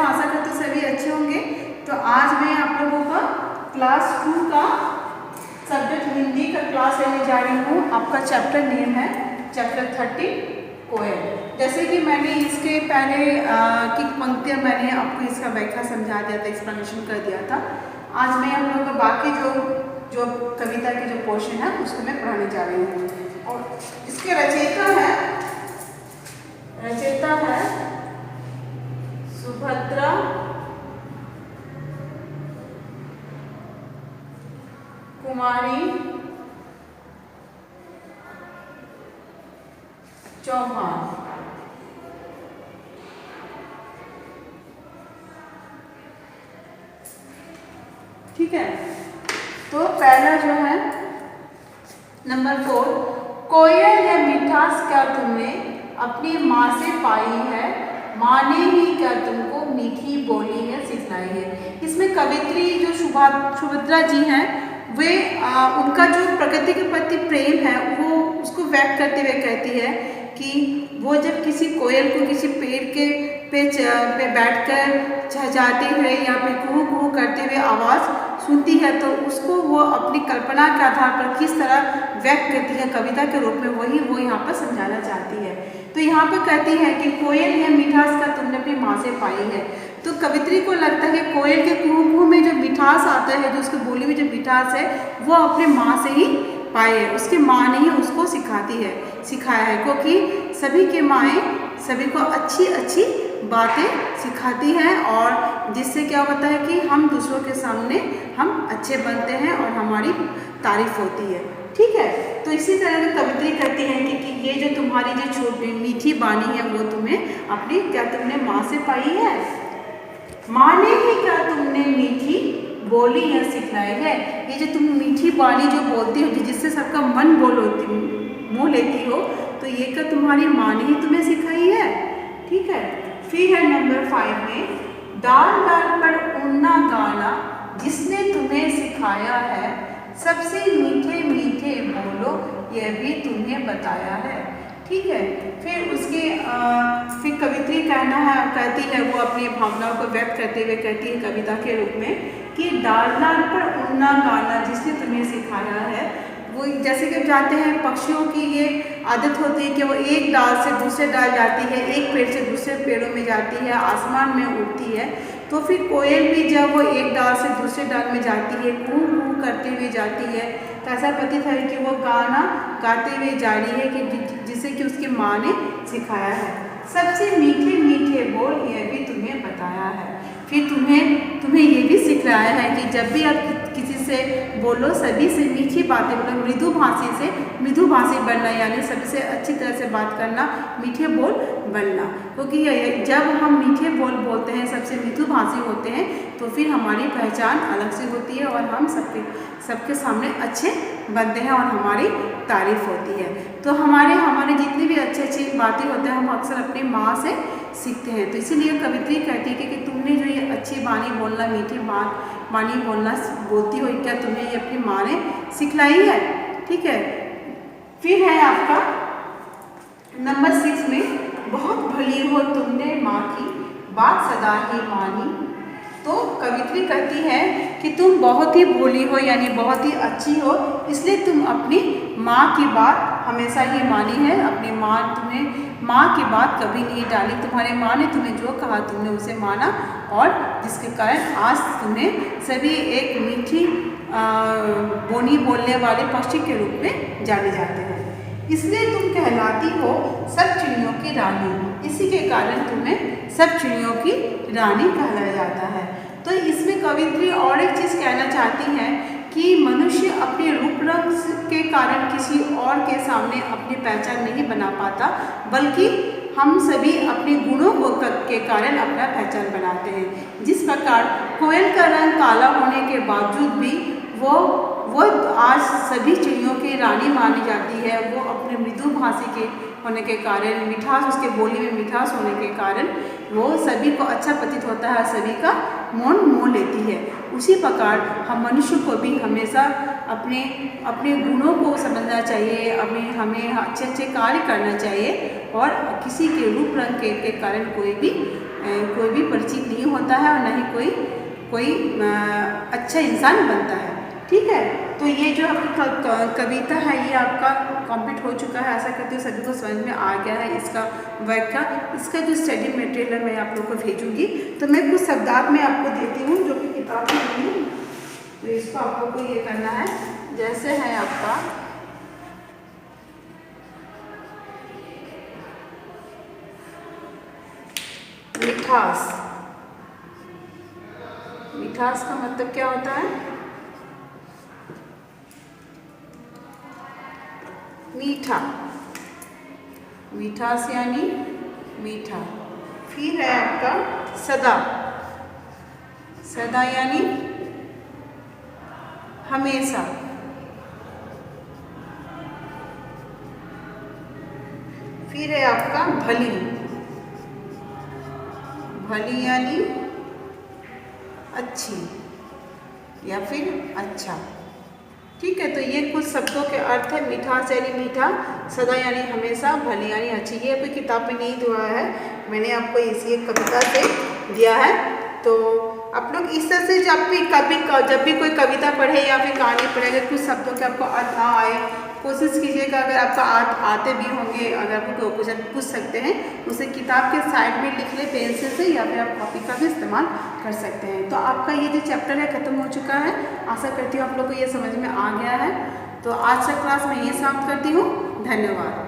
हो? आशा करते सभी अच्छे होंगे। तो आज मैं आप लोगों का क्लास 2 का सब्जेक्ट हिंदी का क्लास लेने जा रही हूँ। आपका चैप्टर नेम है चैप्टर 30 कोयल। जैसे कि मैंने इसके पहले की पंक्तियाँ मैंने आपको इसका व्याख्या समझा दिया था, एक्सप्लेनेशन कर दिया था। आज मैं हम लोग का बाकी जो कविता के जो पोर्शन है उसको मैं पढ़ाने जा रही हूँ। और इसके रचयिता है सुभद्रा कुमारी चौहान। ठीक है, तो पहला जो है नंबर 4, कोयल या मिठास क्या तुमने अपनी माँ से पाई है, माँ ने ही क्या तुमको मीठी बोली है सिखलाई है। इसमें कवित्री जो सुभद्रा जी हैं वे उनका जो प्रकृति के प्रति प्रेम है वो उसको व्यक्त करते हुए कहती है कि वो जब किसी कोयल को किसी पेड़ के पे बैठकर चहचहाते हुए या पे कुहू कुहू करते हुए आवाज़ सुनती है तो उसको वो अपनी कल्पना के आधार पर किस तरह व्यक्त करती है कविता के रूप में, वही वो यहाँ पर समझाना चाहती है। तो यहाँ पर कहती है कि कोयल या मिठास का तुमने अपनी माँ से पाई है। तो कवित्री को लगता है कि कोयल के कुहू कुहू में जो मिठास आता है, जो उसकी बोली में जो मिठास है वो अपने माँ से ही पाई है, उसकी माँ ने ही उसको सिखाया है। क्योंकि सभी के माएँ सभी को अच्छी अच्छी बातें सिखाती हैं और जिससे क्या होता है कि हम दूसरों के सामने हम अच्छे बनते हैं और हमारी तारीफ होती है। ठीक है, तो इसी तरह से कवित्री कहती है कि ये जो तुम्हारी जो छोटी मीठी बानी है वो तुम्हें अपनी क्या तुमने माँ से पाई है, माँ ने ही क्या तुमने मीठी बोली है सिखलाई है। ये जो तुम मीठी बानी जो बोलती हो जिससे सबका मन मोह लेती हो, तो ये क्या तुम्हारी माँ ने ही तुम्हें सिखाई है। ठीक है, फिर है नंबर 5 में, डाल डाल पर उड़ना गाना जिसने तुम्हें सिखाया है, सबसे मीठे मीठे बोलो यह भी तुम्हें बताया है। ठीक है, फिर उसके फिर कवित्री कहती है वो अपनी भावनाओं को व्यक्त करते हुए कहती है कविता के रूप में कि डाल डाल पर उड़ना गाना जिसने तुम्हें सिखाया है। वो जैसे कि जाते हैं पक्षियों की ये आदत होती है कि वो एक डाल से दूसरे डाल जाती है, एक पेड़ से दूसरे पेड़ों में जाती है, आसमान में उड़ती है। तो फिर कोयल भी जब वो एक डाल से दूसरे डाल में जाती है, कूँ कूँ करते हुए जाती है, तो ऐसा प्रतीत है कि वो गाना गाते हुए जा रही है कि जिसे कि उसकी माँ ने सिखाया है। सबसे मीठे मीठे बोल यह भी तुम्हें बताया है। फिर तुम्हें ये भी सिखाया है कि जब भी आप किसी से बोलो सभी से मीठी बातें बोलो, मृदु भाषी बनना, यानी सबसे अच्छी तरह से बात करना, मीठे बोल बनना। क्योंकि जब हम मीठे बोल बोलते हैं, सबसे मृदु भाषी होते हैं, तो फिर हमारी पहचान अलग से होती है और हम सबके सामने अच्छे बनते हैं और हमारी तारीफ होती है। तो हमारे जितनी भी अच्छी बातें होते हैं हम अक्सर अपनी माँ से सीखते हैं। तो इसीलिए कवित्री कहती है कि तुमने जो ये अच्छी बानी बोलना, मीठी बानी बोलना बोलती हो, क्या तुम्हें ये अपनी माँ ने सिखलाई है। ठीक है, फिर है आपका नंबर 6 में, बहुत भली हो तुमने माँ की बात सदा ही मानी। तो कवित्री कहती है कि तुम बहुत ही भोली हो, यानी बहुत ही अच्छी हो, इसलिए तुम अपनी माँ की बात हमेशा ही मानी है। अपनी माँ की बात कभी नहीं टाली। तुम्हारे माँ ने तुम्हें जो कहा तुमने उसे माना और जिसके कारण आज तुम्हें सभी एक मीठी बोनी बोलने वाले पक्षी के रूप में जाने जाते हैं। इसलिए तुम कहलाती हो सब चिड़ियों की रानी, इसी के कारण तुम्हें सब चिड़ियों की रानी कहलाया जाता है। तो इसमें कवित्री और एक चीज़ कहना चाहती हैं कि मनुष्य अपने रूप रंग के कारण किसी और के सामने अपनी पहचान नहीं बना पाता, बल्कि हम सभी अपने गुणों के कारण अपना पहचान बनाते हैं। जिस प्रकार कोयल का रंग काला होने के बावजूद भी वो आज सभी चिड़ियों की रानी मानी जाती है। वो अपने मृदु भाषी के होने के कारण, मिठास उसके बोली में मिठास होने के कारण वो सभी को अच्छा प्रतीत होता है, सभी का मन मोह लेती है। उसी प्रकार हम मनुष्य को भी हमेशा अपने अपने गुणों को समझना चाहिए, हमें अच्छे अच्छे कार्य करना चाहिए और किसी के रूप रंग के कारण कोई भी परिचित नहीं होता है और न ही कोई अच्छा इंसान बनता है। ठीक है, तो ये जो आपकी कविता है ये आपका कंप्लीट हो चुका है। आशा करती हूँ सभी को समझ में आ गया है इसका व्याख्या। इसका जो स्टडी मटेरियल है मैं आप लोग को भेजूंगी। तो मैं कुछ शब्दार्थ में आपको देती हूँ जो कि किताब में नहीं है, तो इसको आप लोग को ये करना है। जैसे है आपका मिठास। मिठास का मतलब क्या होता है? मीठा। मिठास यानी मीठा। फिर है आपका सदा। सदा यानी हमेशा। फिर है आपका भली। भली यानी अच्छी या फिर अच्छा। ठीक है, तो ये कुछ शब्दों के अर्थ है। मिठास यानी मीठा, सदा यानी हमेशा, भली यानी अच्छी। ये कोई किताब में नहीं दिया है, मैंने आपको इसी एक कविता से दिया है। तो आप लोग इस तरह से जब भी कोई कविता पढ़े या फिर कहानी पढ़े, अगर कुछ शब्दों के आपको अर्थ ना आए, कोशिश कीजिएगा अगर आपका अर्थ आते भी होंगे, अगर आपको कोई क्वेश्चन पूछ सकते हैं, उसे किताब के साइड में लिख ले पेंसिल से या फिर आप कॉपी का भी इस्तेमाल कर सकते हैं। तो आपका ये जो चैप्टर है ख़त्म हो चुका है। आशा करती हूँ आप लोग को ये समझ में आ गया है। तो आज का क्लास मैं ये समाप्त करती हूँ। धन्यवाद।